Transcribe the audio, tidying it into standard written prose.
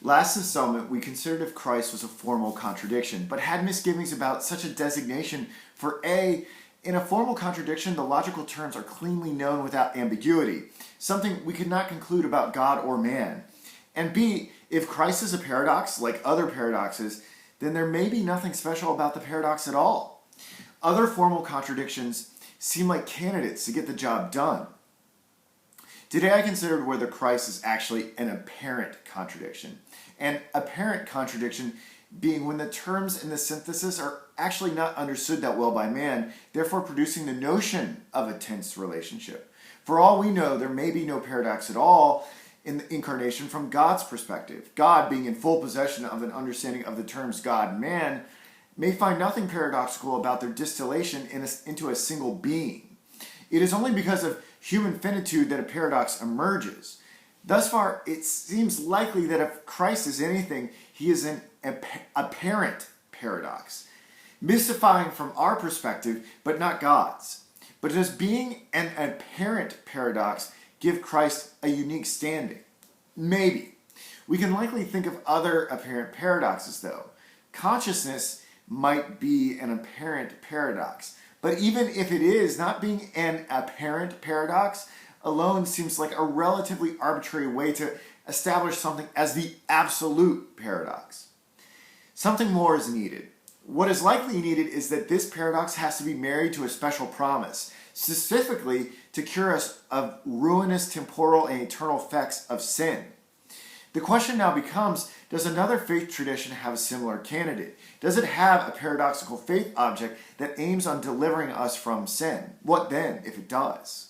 Last installment, we considered if Christ was a formal contradiction, but had misgivings about such a designation. For A, in a formal contradiction, the logical terms are cleanly known without ambiguity, something we could not conclude about God or man. And B, if Christ is a paradox, like other paradoxes, then there may be nothing special about the paradox at all. Other formal contradictions seem like candidates to get the job done. Today I considered whether Christ is actually an apparent contradiction. An apparent contradiction being when the terms in the synthesis are actually not understood that well by man, therefore producing the notion of a tense relationship. For all we know, there may be no paradox at all in the incarnation from God's perspective. God, being in full possession of an understanding of the terms God and man, may find nothing paradoxical about their distillation into a single being. It is only because of human finitude that a paradox emerges. Thus far, it seems likely that if Christ is anything, he is an apparent paradox, mystifying from our perspective, but not God's. But does being an apparent paradox give Christ a unique standing? Maybe. We can likely think of other apparent paradoxes, though. Consciousness might be an apparent paradox. But even if it is, not being an apparent paradox alone seems like a relatively arbitrary way to establish something as the absolute paradox. Something more is needed. What is likely needed is that this paradox has to be married to a special promise, specifically to cure us of ruinous temporal and eternal effects of sin. The question now becomes, does another faith tradition have a similar candidate? Does it have a paradoxical faith object that aims on delivering us from sin? What then, if it does?